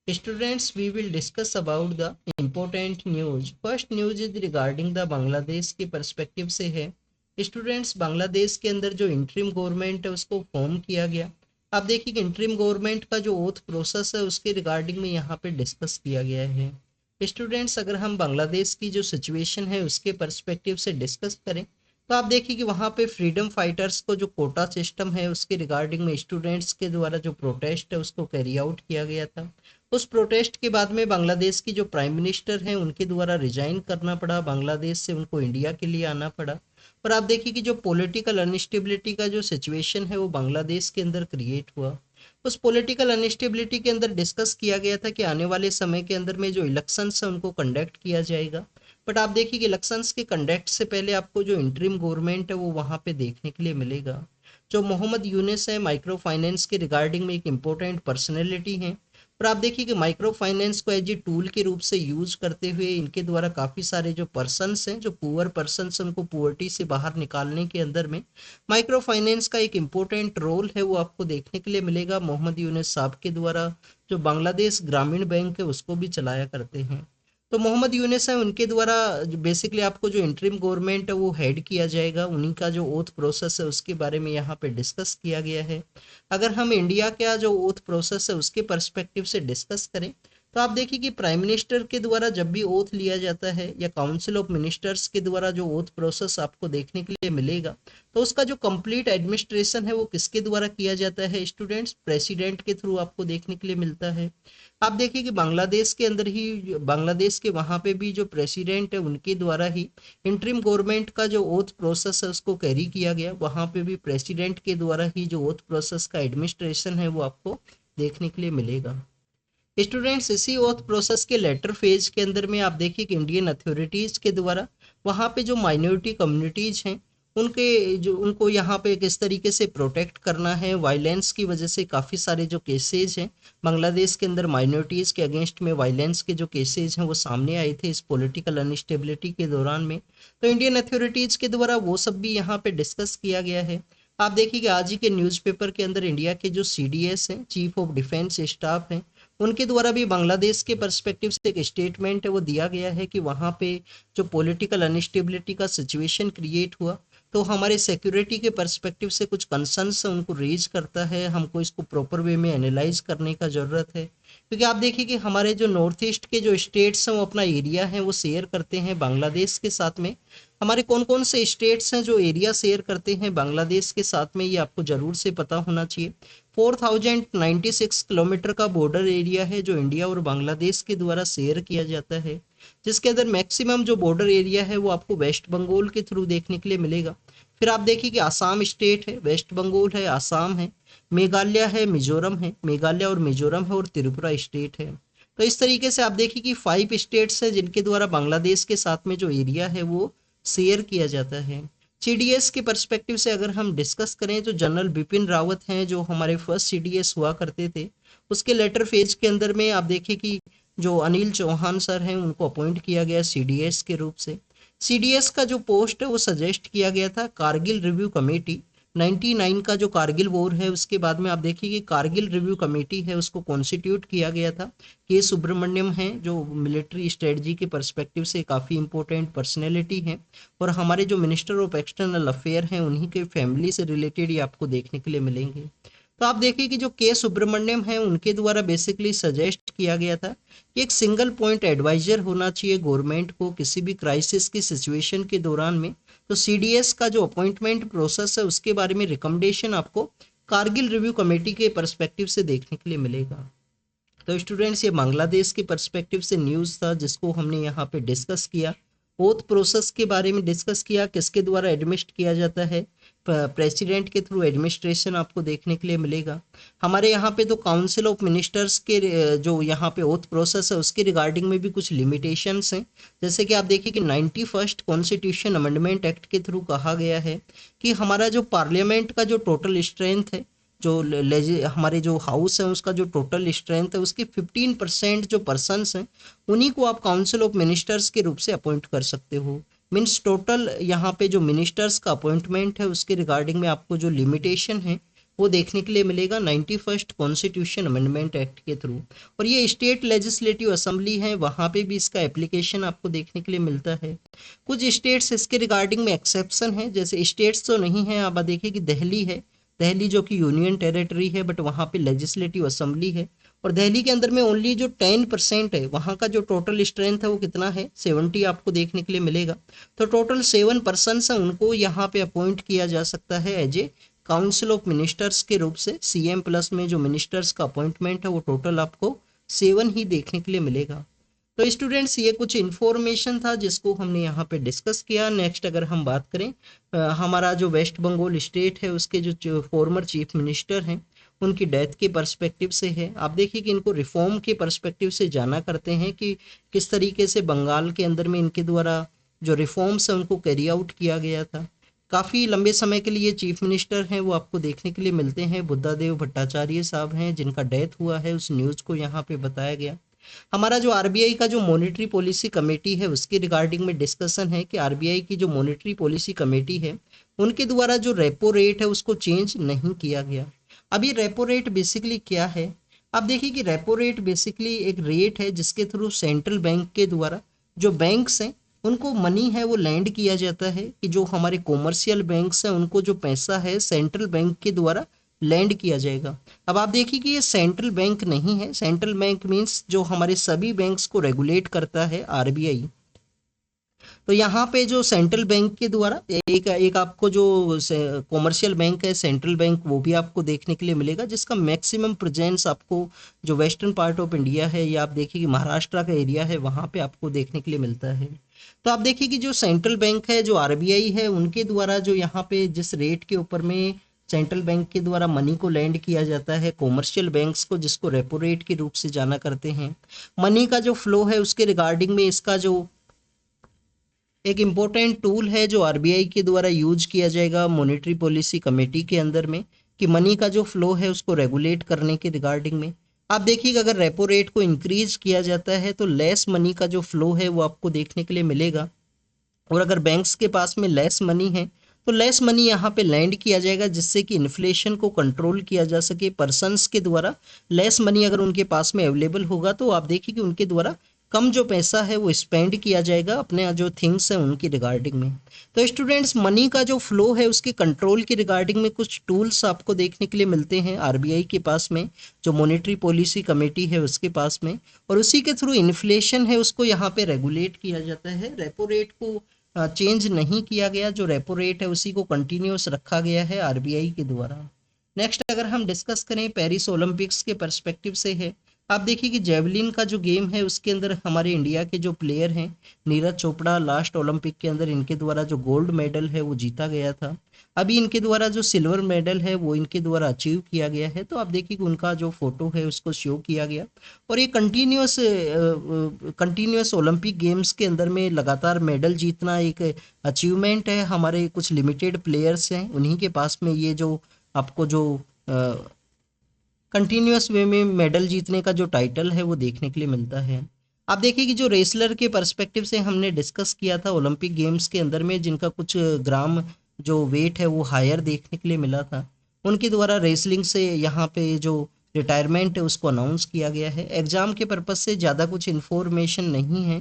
Students, we will discuss about the important news. First news is regarding the Bangladesh के perspective से है। Students, Bangladesh के अंदर जो इंटरिम गवर्नमेंट है उसको फॉर्म किया गया। आप देखिए कि इंटरिम गवर्नमेंट का जो ओथ प्रोसेस है उसके रिगार्डिंग में यहाँ पे डिस्कस किया गया है। स्टूडेंट्स, अगर हम बांग्लादेश की जो सिचुएशन है उसके पर्सपेक्टिव से डिस्कस करें तो आप देखिए कि वहाँ पे फ्रीडम फाइटर्स को जो कोटा सिस्टम है उसके रिगार्डिंग में स्टूडेंट्स के द्वारा जो प्रोटेस्ट है उसको कैरी आउट किया गया था। उस प्रोटेस्ट के बाद में बांग्लादेश की जो प्राइम मिनिस्टर हैं उनके द्वारा रिजाइन करना पड़ा, बांग्लादेश से उनको इंडिया के लिए आना पड़ा। और आप देखिए कि जो पॉलिटिकल अनस्टेबिलिटी का जो सिचुएशन है वो बांग्लादेश के अंदर क्रिएट हुआ। उस पॉलिटिकल अनस्टेबिलिटी के अंदर डिस्कस किया गया था कि आने वाले समय के अंदर में जो इलेक्शंस है उनको कंडक्ट किया जाएगा। बट आप देखिए कि इलेक्शंस के कंडक्ट से पहले आपको जो इंटरिम गवर्नमेंट है वो वहाँ पे देखने के लिए मिलेगा। जो मोहम्मद यूनिस है, माइक्रो फाइनेंस के रिगार्डिंग में एक इम्पोर्टेंट पर्सनैलिटी है। और आप देखिए कि माइक्रो फाइनेंस को एज ए टूल के रूप से यूज करते हुए इनके द्वारा काफ़ी सारे जो पर्सन्स हैं, जो पुअर पर्सन्स उनको पुअर्टी से बाहर निकालने के अंदर में माइक्रो फाइनेंस का एक इम्पोर्टेंट रोल है वो आपको देखने के लिए मिलेगा। मोहम्मद यूनुस साहब के द्वारा जो बांग्लादेश ग्रामीण बैंक है उसको भी चलाया करते हैं। तो मोहम्मद यूनुस है उनके द्वारा बेसिकली आपको जो इंटरिम गवर्नमेंट है वो हेड किया जाएगा। उन्हीं का जो ओथ प्रोसेस है उसके बारे में यहाँ पे डिस्कस किया गया है। अगर हम इंडिया का जो ओथ प्रोसेस है उसके पर्सपेक्टिव से डिस्कस करें तो आप देखिए कि प्राइम मिनिस्टर के द्वारा जब भी ओथ लिया जाता है या काउंसिल ऑफ मिनिस्टर्स के द्वारा जो ओथ प्रोसेस आपको देखने के लिए मिलेगा तो उसका जो कंप्लीट एडमिनिस्ट्रेशन है वो किसके द्वारा किया जाता है स्टूडेंट्स? प्रेसिडेंट के थ्रू आपको देखने के लिए मिलता है। आप देखिए कि बांग्लादेश के अंदर ही, बांग्लादेश के वहाँ पे भी जो प्रेसिडेंट है उनके द्वारा ही इंटरिम गवर्नमेंट का जो ओथ प्रोसेस है उसको कैरी किया गया। वहाँ पे भी प्रेसिडेंट के द्वारा ही जो ओथ प्रोसेस का एडमिनिस्ट्रेशन है वो आपको देखने के लिए मिलेगा। स्टूडेंट्स, इसी ओथ प्रोसेस के लेटर फेज के अंदर में आप देखिए कि इंडियन अथॉरिटीज के द्वारा वहाँ पे जो माइनॉरिटी कम्युनिटीज हैं उनके जो उनको यहाँ पे किस तरीके से प्रोटेक्ट करना है। वायलेंस की वजह से काफ़ी सारे जो केसेज हैं बांग्लादेश के अंदर माइनॉरिटीज़ के अगेंस्ट में वायलेंस के जो केसेज हैं वो सामने आए थे इस पॉलिटिकल अनस्टेबिलिटी के दौरान में। तो इंडियन अथॉरिटीज़ के द्वारा वो सब भी यहाँ पे डिस्कस किया गया है। आप देखिए कि आज ही के न्यूज़पेपर के अंदर इंडिया के जो CDS हैं, चीफ ऑफ डिफेंस स्टाफ हैं, उनके द्वारा भी बांग्लादेश के पर्सपेक्टिव से एक स्टेटमेंट है वो दिया गया है कि वहाँ पे जो पॉलिटिकल अनस्टेबिलिटी का सिचुएशन क्रिएट हुआ तो हमारे सिक्योरिटी के पर्सपेक्टिव से कुछ कंसर्न्स है उनको रेज करता है। हमको इसको प्रॉपर वे में एनालाइज करने का ज़रूरत है, क्योंकि आप देखिए कि हमारे जो नॉर्थ ईस्ट के जो स्टेट्स हैं वो अपना एरिया है वो शेयर करते हैं बांग्लादेश के साथ में। हमारे कौन कौन से स्टेट्स हैं जो एरिया शेयर करते हैं बांग्लादेश के साथ में, ये आपको ज़रूर से पता होना चाहिए। 4096 किलोमीटर का बॉर्डर एरिया है जो इंडिया और बांग्लादेश के द्वारा शेयर किया जाता है, जिसके अंदर मैक्सिमम जो बॉर्डर एरिया है वो आपको वेस्ट बंगाल के थ्रू देखने के लिए मिलेगा। फिर आप देखिए कि आसाम स्टेट है, वेस्ट बंगाल है, आसाम है, मेघालय है, मिजोरम है, मेघालय और मिजोरम है, और त्रिपुरा स्टेट है। तो इस तरीके से आप देखिए कि 5 स्टेट्स है जिनके द्वारा बांग्लादेश के साथ में जो एरिया है वो शेयर किया जाता है। CDS के पर्सपेक्टिव से अगर हम डिस्कस करें तो जनरल बिपिन रावत हैं जो हमारे फर्स्ट CDS हुआ करते थे। उसके लेटर फेज के अंदर में आप देखिए कि जो अनिल चौहान सर हैं उनको अपॉइंट किया गया CDS के रूप से। CDS का जो पोस्ट है वो सजेस्ट किया गया था कारगिल रिव्यू कमेटी। 99 का जो कारगिल वॉर है उसके बाद में आप देखिए कि कारगिल रिव्यू कमेटी है उसको कॉन्स्टिट्यूट किया गया था। K सुब्रमण्यम हैं जो मिलिट्री स्ट्रेटजी के पर्सपेक्टिव से काफ़ी इंपॉर्टेंट पर्सनैलिटी हैं, और हमारे जो मिनिस्टर ऑफ एक्सटर्नल अफेयर हैं उन्हीं के फैमिली से रिलेटेड ही आपको देखने के लिए मिलेंगे। तो आप देखिए कि जो K सुब्रमण्यम है उनके द्वारा बेसिकली सजेस्ट किया गया था कि एक सिंगल पॉइंट एडवाइजर होना चाहिए गवर्नमेंट को किसी भी क्राइसिस की सिचुएशन के दौरान में। तो CDS का जो अपॉइंटमेंट प्रोसेस है उसके बारे में रिकमेंडेशन आपको कारगिल रिव्यू कमेटी के पर्सपेक्टिव से देखने के लिए मिलेगा। तो स्टूडेंट्स, ये बांग्लादेश के पर्सपेक्टिव से न्यूज़ था जिसको हमने यहाँ पे डिस्कस किया। ओथ प्रोसेस के बारे में डिस्कस किया, किसके द्वारा एडमिनिस्ट किया जाता है, प्रेसिडेंट के थ्रू एडमिनिस्ट्रेशन आपको देखने के लिए मिलेगा। हमारे यहाँ पे तो काउंसिल ऑफ मिनिस्टर्स के जो यहाँ पे ओथ प्रोसेस है उसके रिगार्डिंग में भी कुछ लिमिटेशंस हैं। जैसे कि आप देखिए कि 91st कॉन्स्टिट्यूशन अमेंडमेंट एक्ट के थ्रू कहा गया है कि हमारा जो पार्लियामेंट का जो टोटल स्ट्रेंथ है, जो हमारे जो हाउस है उसका जो टोटल स्ट्रेंथ है उसके 15% जो पर्सन्स हैं उन्हीं को आप काउंसिल ऑफ मिनिस्टर्स के रूप से अपॉइंट कर सकते हो। मीन्स टोटल यहाँ पे जो मिनिस्टर्स का अपॉइंटमेंट है उसके रिगार्डिंग में आपको जो लिमिटेशन है वो देखने के लिए मिलेगा 91st कॉन्स्टिट्यूशन अमेंडमेंट एक्ट के थ्रू। और ये स्टेट लेजिस्लेटिव असेंबली है, वहाँ पे भी इसका एप्लीकेशन आपको देखने के लिए मिलता है। कुछ स्टेट्स इसके रिगार्डिंग में एक्सेप्शन है, जैसे स्टेट्स तो नहीं है, आप देखिए कि दिल्ली है, दिल्ली जो कि यूनियन टेरिटरी है, बट वहाँ पे लेजिस्लेटिव असेंबली है। और दिल्ली के अंदर में ओनली जो 10% है, वहाँ का जो टोटल स्ट्रेंथ है वो कितना है, 70 आपको देखने के लिए मिलेगा। तो टोटल 7 पर्सन है, उनको यहाँ पे अपॉइंट किया जा सकता है as a council of ministers के रूप से। सीएम प्लस में जो मिनिस्टर्स का अपॉइंटमेंट है वो टोटल आपको 7 ही देखने के लिए मिलेगा। तो स्टूडेंट्स ये कुछ इन्फॉर्मेशन था जिसको हमने यहाँ पे डिस्कस किया। नेक्स्ट अगर हम बात करें हमारा जो वेस्ट बंगाल स्टेट है उसके जो फॉर्मर चीफ मिनिस्टर हैं उनकी डेथ के पर्सपेक्टिव से है। आप देखिए कि इनको रिफॉर्म के पर्सपेक्टिव से जाना करते हैं कि किस तरीके से बंगाल के अंदर में इनके द्वारा जो रिफॉर्म्स है उनको कैरी आउट किया गया था। काफ़ी लंबे समय के लिए चीफ मिनिस्टर हैं वो आपको देखने के लिए मिलते हैं, बुद्धादेव भट्टाचार्य साहब हैं जिनका डेथ हुआ है, उस न्यूज़ को यहाँ पे बताया गया। हमारा जो आरबीआई का जो मॉनेटरी पॉलिसी कमेटी है उसके रिगार्डिंग में डिस्कशन है कि आरबीआई की जो मॉनेटरी पॉलिसी कमेटी है उनके द्वारा जो रेपो रेट है उसको चेंज नहीं किया गया। अब ये रेपो रेट बेसिकली क्या है, आप देखिए कि रेपो रेट बेसिकली एक रेट है जिसके थ्रू सेंट्रल बैंक के द्वारा जो बैंक्स हैं उनको मनी है वो लैंड किया जाता है, कि जो हमारे कॉमर्शियल बैंक्स हैं उनको जो पैसा है सेंट्रल बैंक के द्वारा लैंड किया जाएगा। अब आप देखिए कि ये सेंट्रल बैंक नहीं है, सेंट्रल बैंक मीन्स जो हमारे सभी बैंक्स को रेगुलेट करता है आरबीआई। तो यहाँ पे जो सेंट्रल बैंक के द्वारा एक एक आपको जो कॉमर्शियल बैंक है सेंट्रल बैंक वो भी आपको देखने के लिए मिलेगा, जिसका मैक्सिमम प्रेजेंस आपको जो वेस्टर्न पार्ट ऑफ इंडिया है या आप देखिए कि महाराष्ट्र का एरिया है वहाँ पे आपको देखने के लिए मिलता है। तो आप देखिए कि जो सेंट्रल बैंक है जो आरबीआई है उनके द्वारा जो यहाँ पे जिस रेट के ऊपर में सेंट्रल बैंक के द्वारा मनी को लैंड किया जाता है कॉमर्शियल बैंक्स को, जिसको रेपो रेट के रूप से जाना करते हैं, मनी का जो फ्लो है उसके रिगार्डिंग में इसका जो एक इम्पोर्टेंट टूल है जो आरबीआई के द्वारा यूज किया जाएगा मॉनेटरी पॉलिसी कमेटी के अंदर में, कि मनी का जो फ्लो है उसको रेगुलेट करने के रिगार्डिंग में। आप देखिएगा अगर रेपो रेट को इंक्रीज किया जाता है तो लेस मनी का जो फ्लो है वो आपको देखने के लिए मिलेगा, और अगर बैंक्स के पास में लेस मनी है तो लेस मनी यहाँ पे लैंड किया जाएगा, जिससे कि इन्फ्लेशन को कंट्रोल किया जा सके। पर्सन्स के द्वारा लेस मनी अगर उनके पास में अवेलेबल होगा तो आप देखिए कि उनके द्वारा कम जो पैसा है वो स्पेंड किया जाएगा अपने जो थिंग्स हैं उनकी रिगार्डिंग में। तो स्टूडेंट्स मनी का जो फ्लो है उसके कंट्रोल की रिगार्डिंग में कुछ टूल्स आपको देखने के लिए मिलते हैं आरबीआई के पास में, जो मॉनेटरी पॉलिसी कमेटी है उसके पास में, और उसी के थ्रू इन्फ्लेशन है उसको यहाँ पे रेगुलेट किया जाता है। रेपो रेट को चेंज नहीं किया गया, जो रेपो रेट है उसी को कंटिन्यूस रखा गया है आरबीआई के द्वारा। नेक्स्ट अगर हम डिस्कस करें पेरिस ओलंपिक्स के पर्सपेक्टिव से है, आप देखिए कि जेवलिन का जो गेम है उसके अंदर हमारे इंडिया के जो प्लेयर हैं नीरज चोपड़ा, लास्ट ओलंपिक के अंदर इनके द्वारा जो गोल्ड मेडल है वो जीता गया था। अभी इनके द्वारा जो सिल्वर मेडल है वो इनके द्वारा अचीव किया गया है। तो आप देखिए कि उनका जो फोटो है उसको शो किया गया, और ये कंटिन्यूस ओलंपिक गेम्स के अंदर में लगातार मेडल जीतना एक अचीवमेंट है। हमारे कुछ लिमिटेड प्लेयर्स हैं उन्हीं के पास में ये जो आपको जो कंटिन्यूस वे में मेडल जीतने का जो टाइटल है वो देखने के लिए मिलता है। आप देखिए कि जो रेसलर के पर्सपेक्टिव से हमने डिस्कस किया था ओलंपिक गेम्स के अंदर में, जिनका कुछ ग्राम जो वेट है वो हायर देखने के लिए मिला था, उनके द्वारा रेसलिंग से यहाँ पे जो रिटायरमेंट है उसको अनाउंस किया गया है। एग्जाम के पर्पज से ज़्यादा कुछ इन्फॉर्मेशन नहीं है।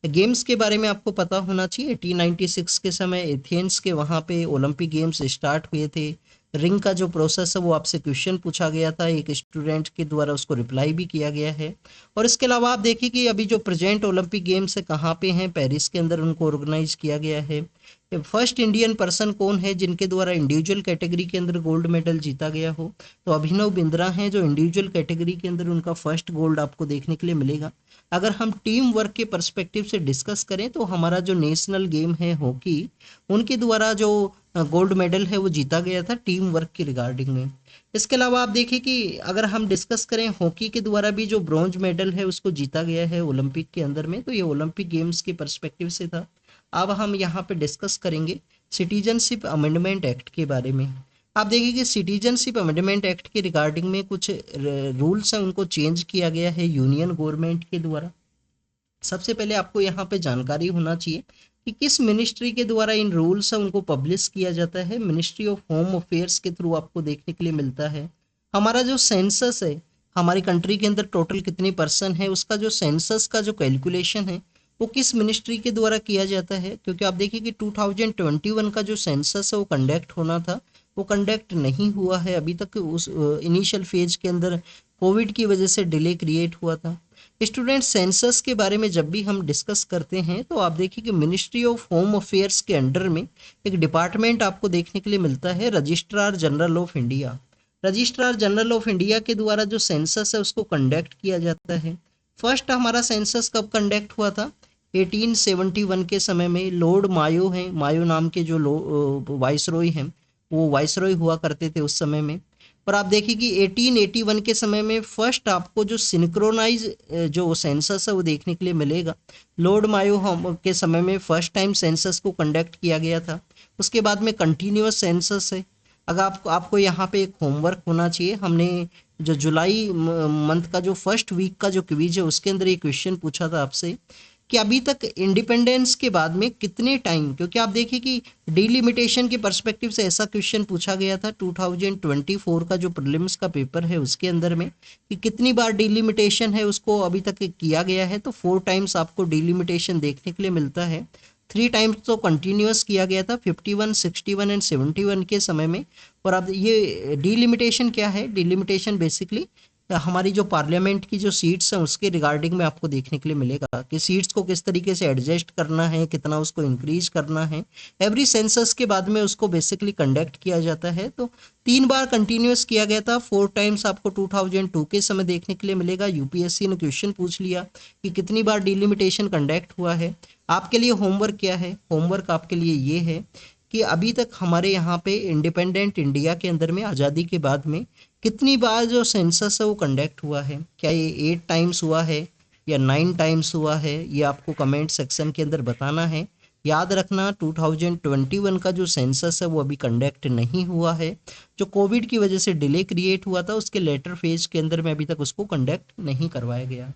गेम्स के बारे में आपको पता होना चाहिए 1896 के समय एथेंस के वहाँ पे ओलंपिक गेम्स स्टार्ट हुए थे। रिंग का जो प्रोसेस है वो आपसे क्वेश्चन पूछा गया था, एक स्टूडेंट के द्वारा उसको रिप्लाई भी किया गया है। और इसके अलावा आप देखिए कि अभी जो प्रेजेंट ओलंपिक गेम्स है कहाँ पे हैं, पेरिस के अंदर उनको ऑर्गेनाइज किया गया है। फर्स्ट इंडियन पर्सन कौन है जिनके द्वारा इंडिविजुअल कैटेगरी के अंदर गोल्ड मेडल जीता गया हो, तो अभिनव बिंद्रा हैं, जो इंडिविजुअल कैटेगरी के अंदर उनका फर्स्ट गोल्ड आपको देखने के लिए मिलेगा। अगर हम टीम वर्क के पर्सपेक्टिव से डिस्कस करें तो हमारा जो नेशनल गेम है हॉकी, उनके द्वारा जो गोल्ड मेडल है वो जीता गया था टीम वर्क की रिगार्डिंग में। इसके अलावा आप देखिए कि अगर हम डिस्कस करें हॉकी के द्वारा भी जो ब्रॉन्ज मेडल है उसको जीता गया है ओलंपिक के अंदर में, तो ये ओलंपिक गेम्स के पर्सपेक्टिव से था। अब हम यहाँ पे डिस्कस करेंगे सिटीजनशिप अमेंडमेंट एक्ट के बारे में। आप देखिए कि सिटीजनशिप अमेंडमेंट एक्ट के रिगार्डिंग में कुछ रूल्स हैं उनको चेंज किया गया है यूनियन गवर्नमेंट के द्वारा। सबसे पहले आपको यहाँ पे जानकारी होना चाहिए कि किस मिनिस्ट्री के द्वारा इन रूल्स है उनको पब्लिश किया जाता है। मिनिस्ट्री ऑफ होम अफेयर्स के थ्रू आपको देखने के लिए मिलता है। हमारा जो सेंसस है, हमारी कंट्री के अंदर टोटल कितनी पर्सन है, उसका जो सेंसस का जो कैलकुलेशन है वो किस मिनिस्ट्री के द्वारा किया जाता है। क्योंकि आप देखिए कि 2021 का जो सेंसस है वो कंडक्ट होना था, वो कंडक्ट नहीं हुआ है अभी तक। उस इनिशियल फेज के अंदर कोविड की वजह से डिले क्रिएट हुआ था। स्टूडेंट, सेंसस के बारे में जब भी हम डिस्कस करते हैं तो आप देखिए कि मिनिस्ट्री ऑफ होम अफेयर्स के अंडर में एक डिपार्टमेंट आपको देखने के लिए मिलता है, registrar general of India. Registrar general of India के द्वारा जो सेंसस है उसको कंडक्ट किया जाता है। फर्स्ट हमारा सेंसस कब कंडक्ट हुआ था? 1871 के समय में। लॉर्ड मायो हैं, मायो नाम के जो वाइसरॉय हैं, वो वाइसरॉय हुआ करते थे उस समय में। पर आप देखिए कि 1881 के समय में फर्स्ट आपको जो सिंक्रोनाइज जो सेंसस है वो देखने के लिए मिलेगा। लॉर्ड मायो के समय में फर्स्ट टाइम सेंसस को कंडक्ट किया गया था। उसके बाद में कंटिन्यूअस सेंसस है। अगर आपको यहाँ पे एक होमवर्क होना चाहिए। हमने जो जुलाई मंथ का जो फर्स्ट वीक का जो क्विज है उसके अंदर एक क्वेश्चन पूछा था आपसे कि अभी तक इंडिपेंडेंस के बाद में कितने टाइम, क्योंकि आप देखिए कि डिलिमिटेशन के पर्सपेक्टिव से ऐसा क्वेश्चन पूछा गया था 2024 का जो प्रीलिम्स का पेपर है उसके अंदर में, कि कितनी बार डिलिमिटेशन है उसको अभी तक किया गया है। तो 4 टाइम्स आपको डिलिमिटेशन देखने के लिए मिलता है। 3 टाइम्स तो कंटिन्यूअस किया गया था 51, 61 एंड 71 के समय में। और अब ये डिलिमिटेशन क्या है? डिलिमिटेशन बेसिकली हमारी जो पार्लियामेंट की जो सीट्स हैं उसके रिगार्डिंग में आपको देखने के लिए मिलेगा कि सीट्स को किस तरीके से एडजस्ट करना है, कितना उसको इंक्रीज करना है। एवरी सेंसस के बाद में उसको बेसिकली कंडक्ट किया जाता है। तो 3 बार कंटिन्यूअस किया गया था। 4 टाइम्स आपको 2002 के समय देखने के लिए मिलेगा। यूपीएससी ने क्वेश्चन पूछ लिया कि कितनी बार डिलिमिटेशन कंडक्ट हुआ है। आपके लिए होमवर्क क्या है? होमवर्क आपके लिए ये है कि अभी तक हमारे यहाँ पे इंडिपेंडेंट इंडिया के अंदर में आज़ादी के बाद में कितनी बार जो सेंसस है वो कंडक्ट हुआ है। क्या ये 8 टाइम्स हुआ है या 9 टाइम्स हुआ है? ये आपको कमेंट सेक्शन के अंदर बताना है। याद रखना 2021 का जो सेंसस है वो अभी कंडक्ट नहीं हुआ है। जो कोविड की वजह से डिले क्रिएट हुआ था उसके लेटर फेज के अंदर में अभी तक उसको कंडक्ट नहीं करवाया गया।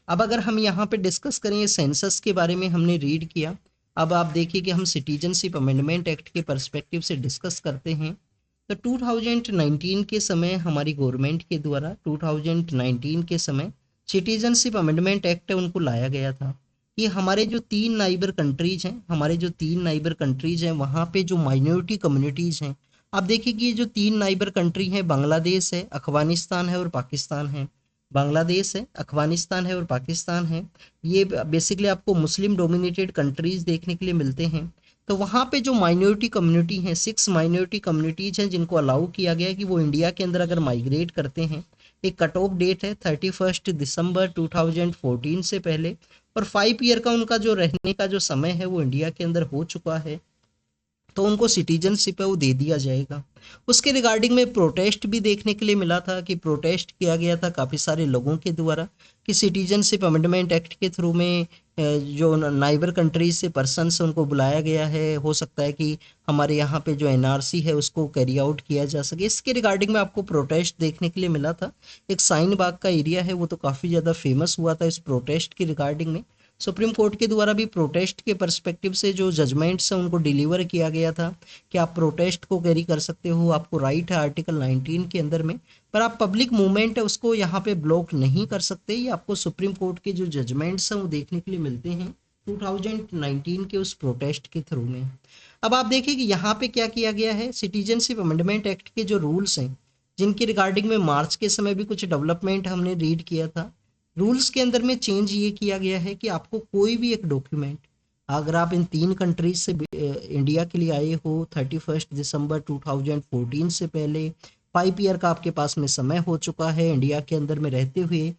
अब अगर हम यहाँ पे डिस्कस करें, ये सेंसस के बारे में हमने रीड किया। अब आप देखिए कि हम सिटीजनशिप अमेंडमेंट एक्ट के पर्सपेक्टिव से डिस्कस करते हैं। तो 2019 के समय हमारी गवर्नमेंट के द्वारा 2019 के समय सिटीजनशिप अमेंडमेंट एक्ट है उनको लाया गया था। ये हमारे जो 3 नाइबर कंट्रीज हैं, हमारे जो 3 नाइबर कंट्रीज हैं वहाँ पे जो माइनॉरिटी कम्युनिटीज़ हैं, आप देखिए कि ये जो 3 नाइबर कंट्री हैं, बांग्लादेश है, अफगानिस्तान है और पाकिस्तान है। बांग्लादेश है, अफगानिस्तान है और पाकिस्तान है। ये बेसिकली आपको मुस्लिम डोमिनेटेड कंट्रीज देखने के लिए मिलते हैं। तो वहाँ पे जो माइनॉरिटी कम्युनिटी हैं, 6 माइनॉरिटी कम्युनिटीज हैं जिनको अलाउ किया गया है कि वो इंडिया के अंदर अगर माइग्रेट करते हैं। एक कट ऑफ डेट है 31 दिसंबर 2014 से पहले, और 5 ईयर का उनका जो रहने का जो समय है वो इंडिया के अंदर हो चुका है, तो उनको सिटीजनशिप है वो दे दिया जाएगा। उसके रिगार्डिंग में प्रोटेस्ट भी देखने के लिए मिला था कि प्रोटेस्ट किया गया था काफ़ी सारे लोगों के द्वारा कि सिटीजनशिप अमेंडमेंट एक्ट के थ्रू में जो नाइबर कंट्रीज से पर्सनस उनको बुलाया गया है, हो सकता है कि हमारे यहाँ पे जो एनआरसी है उसको कैरी आउट किया जा सके। इसके रिगार्डिंग में आपको प्रोटेस्ट देखने के लिए मिला था। एक साइन बाग का एरिया है वो तो काफ़ी ज़्यादा फेमस हुआ था इस प्रोटेस्ट की रिगार्डिंग में। सुप्रीम कोर्ट के द्वारा भी प्रोटेस्ट के पर्सपेक्टिव से जो जजमेंट्स हैं उनको डिलीवर किया गया था कि आप प्रोटेस्ट को कैरी कर सकते हो, आपको राइट है आर्टिकल 19 के अंदर में, पर आप पब्लिक मूवमेंट है उसको यहाँ पे ब्लॉक नहीं कर सकते। ये आपको सुप्रीम कोर्ट के जो जजमेंट्स हैं वो देखने के लिए मिलते हैं 2019 के उस प्रोटेस्ट के थ्रू में। अब आप देखिए कि यहाँ पे क्या किया गया है, सिटीजनशिप अमेंडमेंट एक्ट के जो रूल्स हैं जिनकी रिगार्डिंग में मार्च के समय भी कुछ डेवलपमेंट हमने रीड किया था। रूल्स के अंदर में चेंज ये किया गया है कि आपको कोई भी एक डॉक्यूमेंट, अगर आप इन 3 कंट्रीज से इंडिया के लिए आए हो 31 दिसंबर 2014 से पहले, 5 ईयर का आपके पास में समय हो चुका है इंडिया के अंदर में रहते हुए,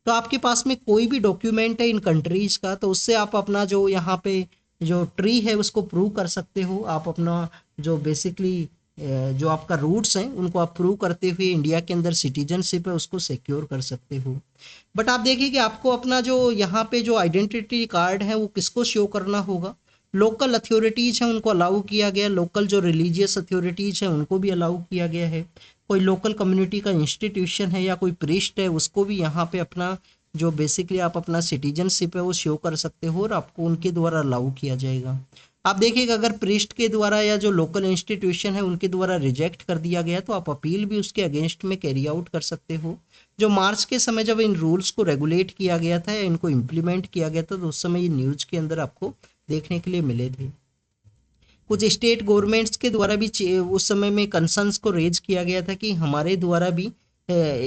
तो आपके पास में कोई भी डॉक्यूमेंट है इन कंट्रीज का, तो उससे आप अपना जो यहाँ पे जो ट्री है उसको प्रूव कर सकते हो। आप अपना जो बेसिकली जो आपका रूट्स हैं उनको आप प्रूव करते हुए इंडिया के अंदर सिटीजनशिप है उसको सिक्योर कर सकते हो। बट आप देखिए कि आपको अपना जो यहाँ पे जो आइडेंटिटी कार्ड है वो किसको शो करना होगा? लोकल अथॉरिटीज हैं उनको अलाउ किया गया, लोकल जो रिलीजियस अथॉरिटीज हैं उनको भी अलाउ किया गया है। कोई लोकल कम्युनिटी का इंस्टीट्यूशन है या कोई प्रीस्ट है उसको भी यहाँ पे अपना जो बेसिकली आप अपना सिटीजनशिप है वो शो कर सकते हो और आपको उनके द्वारा अलाउ किया जाएगा। आप देखिएगा अगर प्रीस्ट के द्वारा या जो लोकल इंस्टीट्यूशन है उनके द्वारा रिजेक्ट कर दिया गया तो आप अपील भी उसके अगेंस्ट में कैरी आउट कर सकते हो। जो मार्च के समय जब इन रूल्स को रेगुलेट किया गया था या इनको इम्प्लीमेंट किया गया था तो उस समय ये न्यूज के अंदर आपको देखने के लिए मिले थे। कुछ स्टेट गवर्नमेंट्स के द्वारा भी उस समय में कंसर्न्स को रेज किया गया था कि हमारे द्वारा भी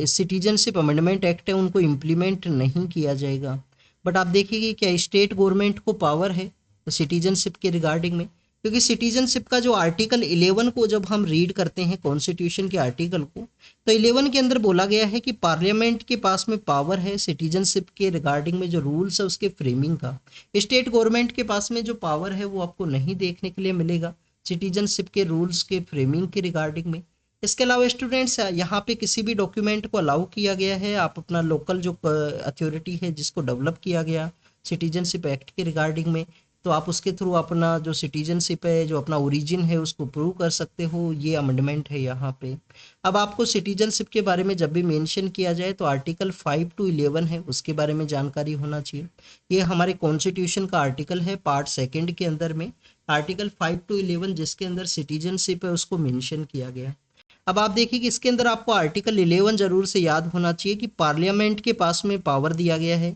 सिटीजनशिप अमेंडमेंट एक्ट है उनको इम्प्लीमेंट नहीं किया जाएगा। बट आप देखिए कि क्या स्टेट गवर्नमेंट को पावर है सिटीजनशिप के रिगार्डिंग में, क्योंकि सिटीजनशिप का जो आर्टिकल 11 को जब हम रीड करते हैं कॉन्स्टिट्यूशन के आर्टिकल को, तो 11 के अंदर बोला गया है कि पार्लियामेंट के पास में पावर है सिटीजनशिप के रिगार्डिंग में जो रूल्स है उसके फ्रेमिंग का। स्टेट गवर्नमेंट के पास में जो पावर है वो आपको नहीं देखने के लिए मिलेगा सिटीजनशिप के रूल्स के फ्रेमिंग के रिगार्डिंग में। इसके अलावा स्टूडेंट्स यहाँ पे किसी भी डॉक्यूमेंट को अलाउ किया गया है, आप अपना लोकल जो अथॉरिटी है जिसको डेवलप किया गया सिटीजनशिप एक्ट के रिगार्डिंग में, तो आप उसके थ्रू अपना जो सिटीजनशिप है जो अपना ओरिजिन है उसको प्रूव कर सकते हो। ये अमेंडमेंट है यहाँ पे। अब आपको सिटीजनशिप के बारे में जब भी मेंशन किया जाए तो आर्टिकल 5 to 11 है उसके बारे में जानकारी होना चाहिए। ये हमारे कॉन्स्टिट्यूशन का आर्टिकल है पार्ट सेकंड के अंदर में आर्टिकल 5 to 11 जिसके अंदर सिटीजनशिप है उसको मेंशन किया गया। अब आप देखिए कि इसके अंदर आपको आर्टिकल 11 जरूर से याद होना चाहिए कि पार्लियामेंट के पास में पावर दिया गया है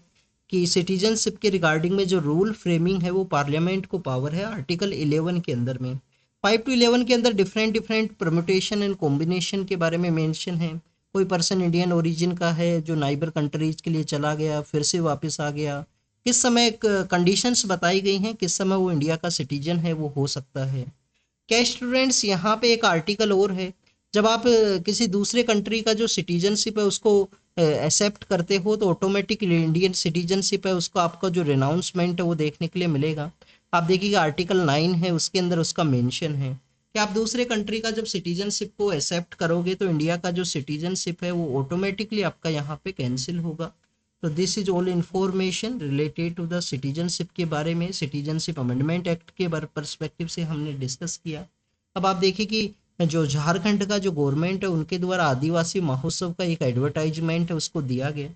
कि सिटीजनशिप के रिगार्डिंग में जो रूल फ्रेमिंग है वो पार्लियामेंट को पावर है आर्टिकल 11 के अंदर में। 5 to 11 के अंदर different different permutation and combination के बारे में मेंशन है। कोई पर्सन इंडियन ओरिजिन का है जो नाइबर कंट्रीज के लिए चला गया फिर से वापस आ गया, किस समय कंडीशंस बताई गई हैं किस समय वो इंडिया का सिटीजन है वो हो सकता है। क्या स्टूडेंट्स यहाँ पे एक आर्टिकल और है, जब आप किसी दूसरे कंट्री का जो सिटीजनशिप है उसको एक्सेप्ट करते हो तो ऑटोमेटिक इंडियन सिटीजनशिप है उसको आपका जो रिनाउंसमेंट है वो देखने के लिए मिलेगा। आप देखिएगा आर्टिकल 9 है उसके अंदर उसका मेंशन है कि आप दूसरे कंट्री का जब सिटीजनशिप को एक्सेप्ट करोगे तो इंडिया का जो सिटीजनशिप है वो ऑटोमेटिकली आपका यहाँ पे कैंसिल होगा। तो this is all information related to the citizenship के बारे में सिटीजनशिप अमेंडमेंट एक्ट के परस्पेक्टिव से हमने डिस्कस किया। अब आप देखिए कि जो झारखंड का जो गवर्नमेंट है उनके द्वारा आदिवासी महोत्सव का एक एडवर्टाइजमेंट है उसको दिया गया।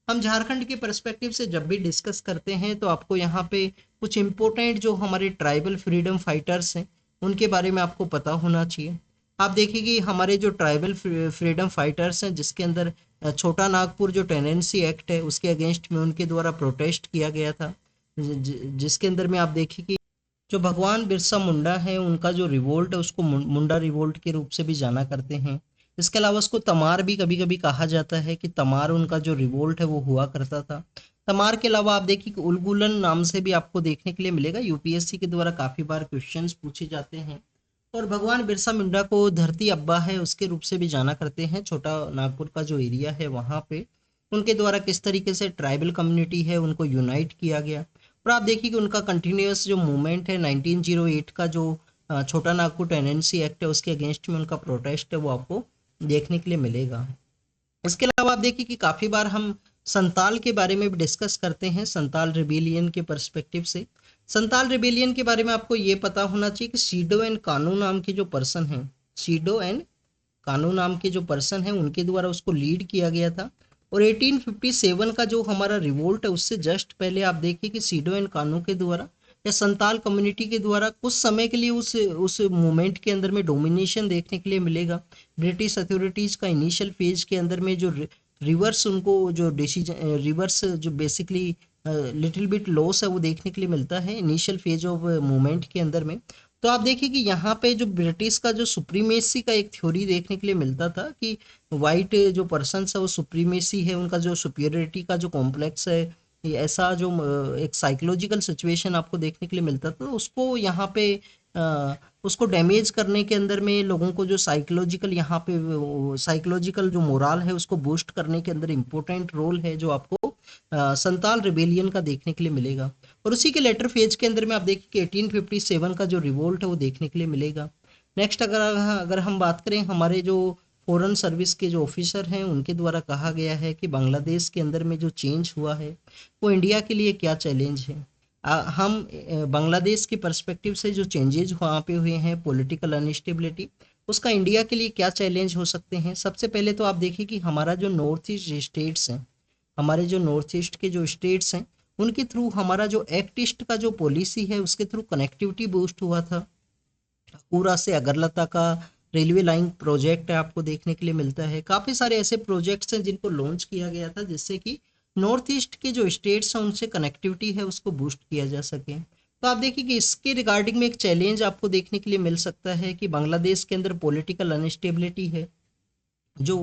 हम झारखंड के पर्सपेक्टिव से जब भी डिस्कस करते हैं तो आपको यहाँ पे कुछ इंपॉर्टेंट जो हमारे ट्राइबल फ्रीडम फाइटर्स हैं उनके बारे में आपको पता होना चाहिए। आप देखिए कि हमारे जो ट्राइबल फ्रीडम फाइटर्स हैं जिसके अंदर छोटा नागपुर जो टेनेंसी एक्ट है उसके अगेंस्ट में उनके द्वारा प्रोटेस्ट किया गया था, जिसके अंदर में आप देखिए कि जो भगवान बिरसा मुंडा है उनका जो रिवोल्ट है उसको मुंडा रिवोल्ट के रूप से भी जाना करते हैं। इसके अलावा उसको तमार भी कभी कभी कहा जाता है कि तमार उनका जो रिवोल्ट है वो हुआ करता था। तमार के अलावा आप देखिए कि उलगुलन नाम से भी आपको देखने के लिए मिलेगा, यूपीएससी के द्वारा काफी बार क्वेश्चंस पूछे जाते हैं। और भगवान बिरसा मुंडा को धरती अब्बा है उसके रूप से भी जाना करते हैं। छोटा नागपुर का जो एरिया है वहाँ पे उनके द्वारा किस तरीके से ट्राइबल कम्युनिटी है उनको यूनाइट किया गया। और आप देखिए कि उनका कंटिन्यूस जो मूवमेंट है 1908 का जो छोटा नागपुर टेनेंसी एक्ट है उसके अगेंस्ट में उनका प्रोटेस्ट है वो आपको देखने के लिए मिलेगा। इसके अलावा आप देखिए कि काफी बार हम संताल के बारे में भी डिस्कस करते हैं संताल रिबेलियन के पर्सपेक्टिव से। संताल रिबेलियन के बारे में आपको ये पता होना चाहिए कि सीडो एंड कानू नाम के जो पर्सन हैं, सीडो एंड कानू नाम के जो पर्सन हैं उनके द्वारा उसको लीड किया गया था। और 1857 का जो हमारा रिवोल्ट है उससे जस्ट पहले आप देखिए कि सीडो एंड कानू के द्वारा या संताल कम्युनिटी के द्वारा कुछ समय के लिए उस मूवमेंट के अंदर में डोमिनेशन देखने के लिए मिलेगा। ब्रिटिश अथॉरिटीज का इनिशियल फेज के अंदर में जो रिवर्स उनको जो डिसीजन रिवर्स जो बेसिकली लिटिल बिट लॉस है वो देखने के लिए मिलता है इनिशियल फेज ऑफ मूवमेंट के अंदर में। तो आप देखिए कि यहाँ पे जो ब्रिटिश का जो सुप्रीमेसी का एक थ्योरी देखने के लिए मिलता था कि वाइट जो पर्सन है वो सुप्रीमेसी है, उनका जो सुपीरियरिटी का जो कॉम्प्लेक्स है, ये ऐसा जो एक साइकोलॉजिकल सिचुएशन आपको देखने के लिए मिलता था, उसको यहाँ पे उसको डैमेज करने के अंदर में लोगों को जो साइकोलॉजिकल यहाँ पे साइकोलॉजिकल जो मोरल है उसको बूस्ट करने के अंदर इम्पोर्टेंट रोल है जो आपको संताल रिबेलियन का देखने के लिए मिलेगा। और उसी के लेटर फेज के अंदर में आप देखिए कि 1857 का जो रिवोल्ट है वो देखने के लिए मिलेगा। नेक्स्ट अगर हम बात करें हमारे जो फॉरेन सर्विस के जो ऑफिसर हैं उनके द्वारा कहा गया है कि बांग्लादेश के अंदर में जो चेंज हुआ है वो इंडिया के लिए क्या चैलेंज है। हम बांग्लादेश के पर्सपेक्टिव से जो चेंजेज वहाँ पे हुए हैं पॉलिटिकल अनस्टेबिलिटी उसका इंडिया के लिए क्या चैलेंज हो सकते हैं। सबसे पहले तो आप देखिए कि हमारा जो नॉर्थ ईस्ट स्टेट्स हैं हमारे जो नॉर्थ ईस्ट के जो स्टेट्स हैं उनके थ्रू हमारा जो एक्ट ईस्ट का जो पॉलिसी है उसके थ्रू कनेक्टिविटी बूस्ट हुआ था। पूरा से अगरतला का रेलवे लाइन प्रोजेक्ट है आपको देखने के लिए मिलता है। काफ़ी सारे ऐसे प्रोजेक्ट्स हैं जिनको लॉन्च किया गया था जिससे कि नॉर्थ ईस्ट के जो स्टेट्स हैं उनसे कनेक्टिविटी है उसको बूस्ट किया जा सके। तो आप देखिए कि इसके रिगार्डिंग में एक चैलेंज आपको देखने के लिए मिल सकता है कि बांग्लादेश के अंदर पॉलिटिकल अनस्टेबिलिटी है। जो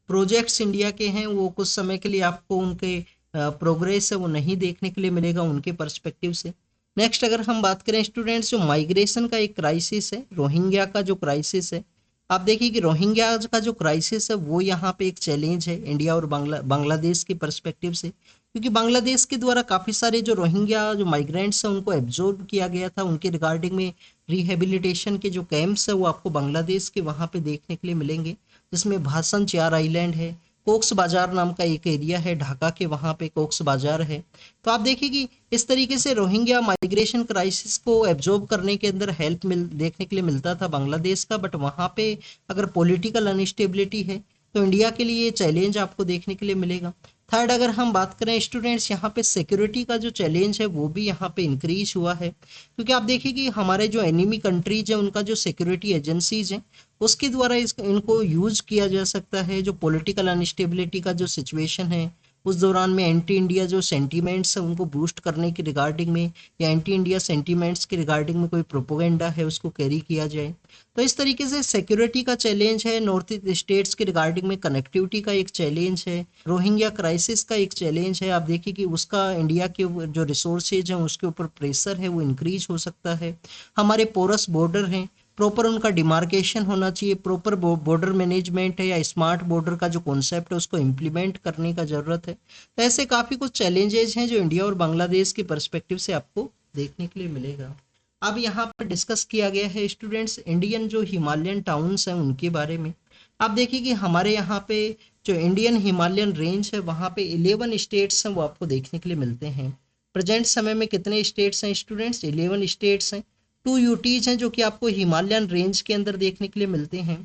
प्रोजेक्ट्स इंडिया के हैं वो कुछ समय के लिए आपको उनके प्रोग्रेस है वो नहीं देखने के लिए मिलेगा उनके पर्सपेक्टिव से। नेक्स्ट अगर हम बात करें स्टूडेंट्स, जो माइग्रेशन का एक क्राइसिस है, रोहिंग्या का जो क्राइसिस है, आप देखिए कि रोहिंग्या का जो क्राइसिस है वो यहाँ पे एक चैलेंज है इंडिया और बांग्लादेश के पर्सपेक्टिव से, क्योंकि बांग्लादेश के द्वारा काफ़ी सारे जो रोहिंग्या जो माइग्रेंट्स हैं उनको एब्जॉर्ब किया गया था। उनके रिगार्डिंग में रिहेबिलिटेशन के जो कैंप्स है वो आपको बांग्लादेश के वहाँ पे देखने के लिए मिलेंगे, जिसमें भासन चार आइलैंड है, कोक्स बाजार नाम का एक एरिया है ढाका के वहाँ पे कोक्स बाजार है। तो आप देखिए कि इस तरीके से रोहिंग्या माइग्रेशन क्राइसिस को एब्जॉर्ब करने के अंदर हेल्प देखने के लिए मिलता था बांग्लादेश का, बट वहाँ पे अगर पॉलिटिकल अनस्टेबिलिटी है तो इंडिया के लिए चैलेंज आपको देखने के लिए मिलेगा। थर्ड अगर हम बात करें स्टूडेंट्स, यहाँ पे सिक्योरिटी का जो चैलेंज है वो भी यहाँ पे इंक्रीज हुआ है, क्योंकि आप देखिए कि हमारे जो एनिमी कंट्रीज हैं उनका जो सिक्योरिटी एजेंसीज हैं उसके द्वारा इनको यूज किया जा सकता है। जो पॉलिटिकल अनस्टेबिलिटी का जो सिचुएशन है उस दौरान में एंटी इंडिया जो सेंटीमेंट्स है उनको बूस्ट करने की रिगार्डिंग में, या एंटी इंडिया सेंटीमेंट्स के रिगार्डिंग में कोई प्रोपोगेंडा है उसको कैरी किया जाए। तो इस तरीके से सिक्योरिटी का चैलेंज है, नॉर्थ ईस्ट स्टेट्स के रिगार्डिंग में कनेक्टिविटी का एक चैलेंज है, रोहिंग्या क्राइसिस का एक चैलेंज है। आप देखिए कि उसका इंडिया के जो रिसोर्सेज हैं उसके ऊपर प्रेशर है वो इंक्रीज हो सकता है। हमारे पोरस बॉर्डर हैं, प्रॉपर उनका डिमार्केशन होना चाहिए, प्रॉपर बॉर्डर मैनेजमेंट है या स्मार्ट बॉर्डर का जो कॉन्सेप्ट है उसको इम्प्लीमेंट करने का ज़रूरत है। तो ऐसे काफ़ी कुछ चैलेंजेस हैं जो इंडिया और बांग्लादेश के पर्सपेक्टिव से आपको देखने के लिए मिलेगा। अब यहाँ पर डिस्कस किया गया है स्टूडेंट्स इंडियन जो हिमालयन टाउन्स हैं उनके बारे में। आप देखिए कि हमारे यहाँ पे जो इंडियन हिमालयन रेंज है वहाँ पे 11 स्टेट्स हैं वो आपको देखने के लिए मिलते हैं। प्रेजेंट समय में कितने स्टेट्स हैं स्टूडेंट्स? 11 स्टेट्स हैं। 2 यूटीज हैं जो कि आपको हिमालयन रेंज के अंदर देखने के लिए मिलते हैं।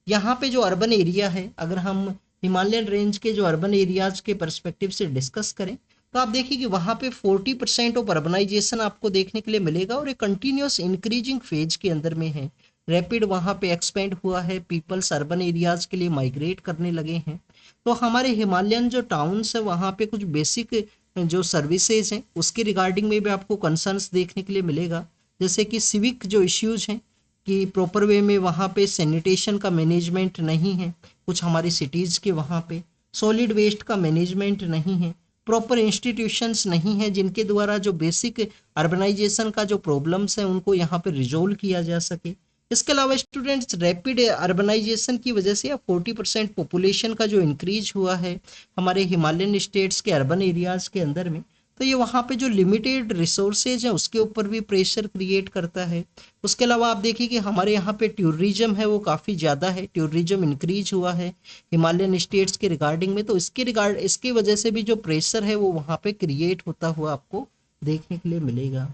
यहाँ पे जो अर्बन एरिया है, अगर हम हिमालयन रेंज के जो अर्बन एरियाज के पर्सपेक्टिव से डिस्कस करें तो आप देखिए कि वहाँ पे 40% ऑफ अर्बनाइजेशन आपको देखने के लिए मिलेगा और एक कंटिन्यूस इंक्रीजिंग फेज के अंदर में है। रैपिड वहाँ पे एक्सपेंड हुआ है, पीपल्स अर्बन एरियाज के लिए माइग्रेट करने लगे हैं। तो हमारे हिमालयन जो टाउन्स है वहाँ पे कुछ बेसिक जो सर्विसेज हैं उसके रिगार्डिंग में भी आपको कंसर्न्स देखने के लिए मिलेगा, जैसे कि सिविक जो इश्यूज हैं कि प्रॉपर वे में वहाँ पे सैनिटेशन का मैनेजमेंट नहीं है, कुछ हमारी सिटीज़ के वहाँ पे सॉलिड वेस्ट का मैनेजमेंट नहीं है, प्रॉपर इंस्टीट्यूशंस नहीं है जिनके द्वारा जो बेसिक अर्बनाइजेशन का जो प्रॉब्लम्स हैं उनको यहाँ पे रिजोल्व किया जा सके। इसके अलावा स्टूडेंट्स रैपिड अर्बनाइजेशन की वजह से 40% पॉपुलेशन का जो इंक्रीज हुआ है हमारे हिमालयन स्टेट्स के अर्बन एरियाज के अंदर में, तो ये वहाँ पे जो लिमिटेड रिसोर्सेज हैं उसके ऊपर भी प्रेशर क्रिएट करता है। उसके अलावा आप देखिए कि हमारे यहाँ पे टूरिज्म है वो काफ़ी ज़्यादा है, टूरिज्म इंक्रीज हुआ है हिमालयन स्टेट्स के रिगार्डिंग में, तो इसकी वजह से भी जो प्रेशर है वो वहाँ पे क्रिएट होता हुआ आपको देखने के लिए मिलेगा।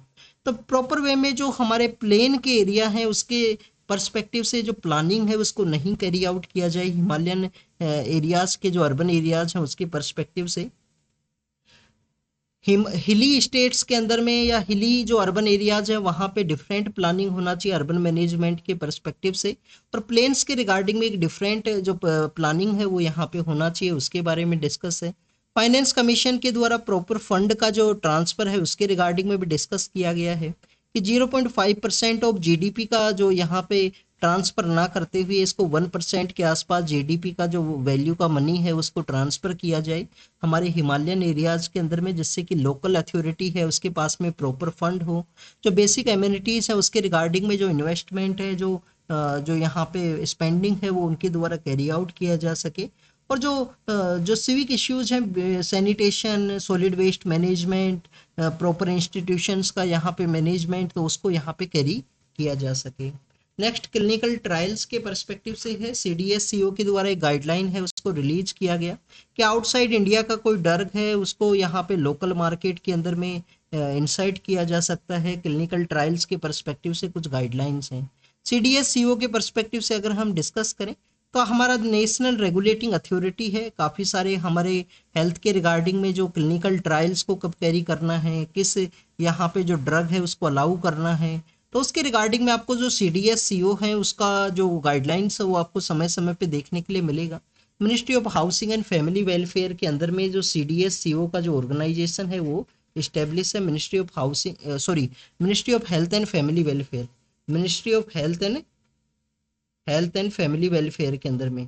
तो प्रॉपर वे में जो हमारे प्लेन के एरिया हैं उसके पर्सपेक्टिव से जो प्लानिंग है उसको नहीं कैरी आउट किया जाए हिमालयन एरियाज के जो अर्बन एरियाज हैं उसके पर्सपेक्टिव से। हिली स्टेट्स के अंदर में या हिली जो अर्बन एरियाज है वहाँ पे डिफरेंट प्लानिंग होना चाहिए अर्बन मैनेजमेंट के पर्सपेक्टिव से, और प्लेन्स के रिगार्डिंग में एक डिफरेंट जो प्लानिंग है वो यहाँ पे होना चाहिए, उसके बारे में डिस्कस है। फाइनेंस कमीशन के द्वारा प्रॉपर फंड का जो ट्रांसफर है उसके रिगार्डिंग में भी डिस्कस किया गया है कि 0.5% ऑफ जीडीपी का जो यहाँ पे ट्रांसफर ना करते हुए इसको 1% के आसपास जीडीपी का जो वैल्यू का मनी है उसको ट्रांसफर किया जाए हमारे हिमालयन एरियाज के अंदर में, जिससे कि लोकल अथॉरिटी है उसके पास में प्रॉपर फंड हो, जो बेसिक एम्यूनिटीज है उसके रिगार्डिंग में जो इन्वेस्टमेंट है जो यहाँ पे स्पेंडिंग है वो उनके द्वारा कैरी आउट किया जा सके, और जो सिविक इश्यूज हैं sanitation, solid waste management, proper institutions का यहाँ पे मैनेजमेंट, तो उसको यहाँ पे कैरी किया जा सके। नेक्स्ट क्लिनिकल ट्रायल्स के पर्सपेक्टिव से है, CDSCO के द्वारा एक गाइडलाइन है उसको रिलीज किया गया कि आउटसाइड इंडिया का कोई ड्रग है उसको यहाँ पे लोकल मार्केट के अंदर में इंसाइट किया जा सकता है। क्लिनिकल ट्रायल्स के पर्सपेक्टिव से कुछ गाइडलाइंस हैं। CDSCO के पर्सपेक्टिव से अगर हम डिस्कस करें तो हमारा नेशनल रेगुलेटिंग अथॉरिटी है, काफ़ी सारे हमारे हेल्थ के रिगार्डिंग में जो क्लिनिकल ट्रायल्स को कब कैरी करना है, किस यहाँ पे जो ड्रग है उसको अलाउ करना है, तो उसके रिगार्डिंग में आपको जो CDS CO है उसका जो गाइडलाइंस है वो आपको समय समय पे देखने के लिए मिलेगा। Ministry of housing and family welfare के अंदर में जो CDS CO का जो ऑर्गेनाइजेशन है वो इस्टेब्लिश है, ministry of housing sorry ministry of health and family welfare, ministry of health and family welfare के अंदर में।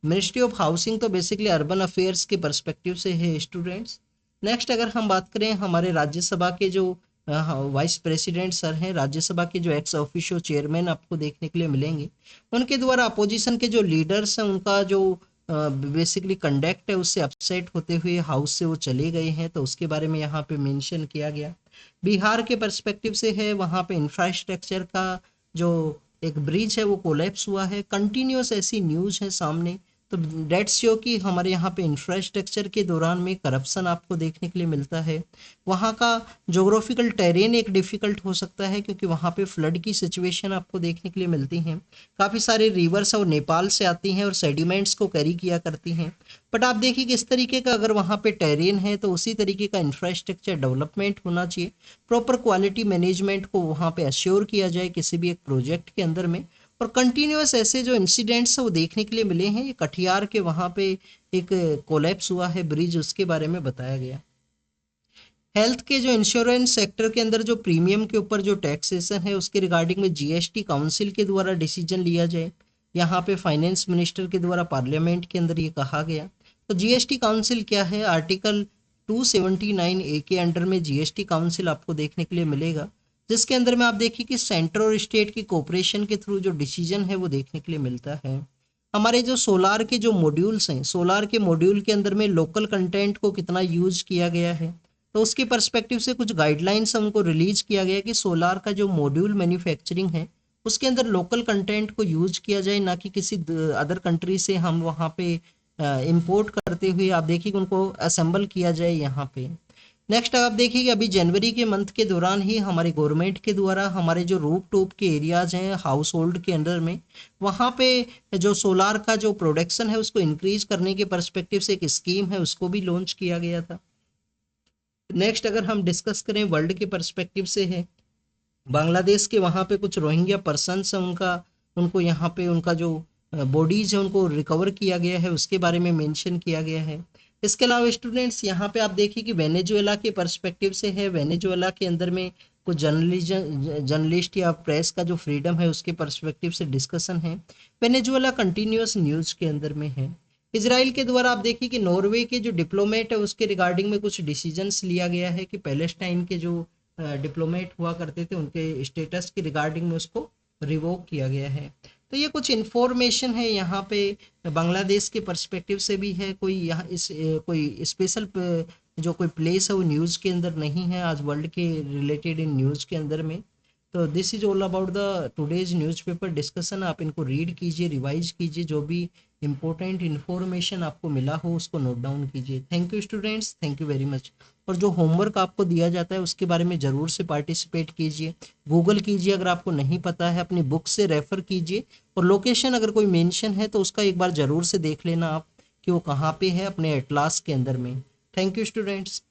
मिनिस्ट्री ऑफ हाउसिंग तो बेसिकली अर्बन अफेयर्स के पर्सपेक्टिव से है स्टूडेंट्स। नेक्स्ट अगर हम बात करें हमारे राज्यसभा के जो वाइस प्रेसिडेंट सर हैं, राज्यसभा के जो एक्स ऑफिशियो चेयरमैन आपको देखने के लिए मिलेंगे, उनके द्वारा अपोजिशन के जो लीडर्स हैं उनका जो बेसिकली कंडक्ट है उससे अपसेट होते हुए हाउस से वो चले गए हैं, तो उसके बारे में यहाँ पे मेंशन किया गया। बिहार के पर्सपेक्टिव से है, वहाँ पे इंफ्रास्ट्रक्चर का जो एक ब्रिज है वो कोलैप्स हुआ है, कंटिन्यूस ऐसी न्यूज है सामने। तो डेट्स शो कि हमारे यहाँ पे इंफ्रास्ट्रक्चर के दौरान में करप्शन आपको देखने के लिए मिलता है। वहाँ का जोग्राफिकल टेरेन एक डिफिकल्ट हो सकता है क्योंकि वहाँ पे फ्लड की सिचुएशन आपको देखने के लिए मिलती हैं। काफ़ी सारे रिवर्स और नेपाल से आती हैं और सेडिमेंट्स को कैरी किया करती हैं। बट आप देखिए किस तरीके का अगर वहाँ पे टेरेन है तो उसी तरीके का इंफ्रास्ट्रक्चर डेवलपमेंट होना चाहिए, प्रॉपर क्वालिटी मैनेजमेंट को वहाँ पे अश्योर किया जाए किसी भी एक प्रोजेक्ट के अंदर में। और कंटिन्यूअस ऐसे जो इंसिडेंट्स है वो देखने के लिए मिले हैं। ये कटिहार के वहाँ पे एक कोलैप्स हुआ है ब्रिज, उसके बारे में बताया गया। हेल्थ के जो इंश्योरेंस सेक्टर के अंदर जो प्रीमियम के ऊपर जो टैक्सेशन है उसके रिगार्डिंग में GST काउंसिल के द्वारा डिसीजन लिया जाए। यहाँ पे फाइनेंस मिनिस्टर के द्वारा पार्लियामेंट के अंदर ये कहा गया। तो GST काउंसिल क्या है, आर्टिकल 279A के अंडर में GST काउंसिल आपको देखने के लिए मिलेगा, जिसके अंदर में आप देखिए कि सेंटर और स्टेट की कोऑपरेशन के थ्रू जो डिसीजन है वो देखने के लिए मिलता है। हमारे जो सोलार के जो मॉड्यूल्स हैं, सोलार के मॉड्यूल के अंदर में लोकल कंटेंट को कितना यूज किया गया है, तो उसके पर्सपेक्टिव से कुछ गाइडलाइंस हमको रिलीज किया गया कि सोलार का जो मॉड्यूल मैन्युफैक्चरिंग है उसके अंदर लोकल कंटेंट को यूज किया जाए, ना कि किसी अदर कंट्री से हम वहाँ पे इंपोर्ट करते हुए आप देखिए उनको असेंबल किया जाए यहाँ पे। नेक्स्ट आप देखिए कि अभी जनवरी के मंथ के दौरान ही हमारी गवर्नमेंट के द्वारा हमारे जो रूफ टॉप के एरियाज हैं हाउस होल्ड के अंदर में, वहाँ पे जो सोलार का जो प्रोडक्शन है उसको इंक्रीज करने के पर्सपेक्टिव से एक स्कीम है उसको भी लॉन्च किया गया था। नेक्स्ट अगर हम डिस्कस करें वर्ल्ड के पर्सपेक्टिव से है, बांग्लादेश के वहाँ पे कुछ रोहिंग्या पर्सन्स हैं, उनको यहाँ पे उनका जो बॉडीज है उनको रिकवर किया गया है, उसके बारे में मेंशन किया गया है। इसके अलावा स्टूडेंट्स यहाँ पे आप देखिए कि वेनेजुएला के पर्सपेक्टिव से है, वेनेजुएला के अंदर में कुछ जर्नलिस्ट या प्रेस का जो फ्रीडम है उसके पर्सपेक्टिव से डिस्कशन है। वेनेजुएला कंटिन्यूअस न्यूज के अंदर में है। इसराइल के द्वारा आप देखिए कि नॉर्वे के जो डिप्लोमेट है उसके रिगार्डिंग में कुछ डिसीजंस लिया गया है कि पैलेस्टाइन के जो डिप्लोमेट हुआ करते थे उनके स्टेटस के रिगार्डिंग में उसको रिवोक किया गया है। तो ये कुछ इन्फॉर्मेशन है यहाँ पे बांग्लादेश के पर्सपेक्टिव से भी है। कोई यहाँ इस कोई स्पेशल जो कोई प्लेस है वो न्यूज़ के अंदर नहीं है आज वर्ल्ड के रिलेटेड इन न्यूज़ के अंदर में। तो this is all about the today's newspaper discussion. आप इनको रीड कीजिए, रिवाइज कीजिए, जो भी इंपॉर्टेंट इन्फॉर्मेशन आपको मिला हो उसको नोट डाउन कीजिए। Thank you students, thank you very much. और जो होमवर्क आपको दिया जाता है उसके बारे में ज़रूर से पार्टिसिपेट कीजिए, गूगल कीजिए, अगर आपको नहीं पता है अपनी बुक से रेफ़र कीजिए, और लोकेशन अगर कोई मेंशन है तो उसका एक बार ज़रूर से देख लेना आप कि वो कहाँ पे है अपने एटलास के अंदर में। Thank you students.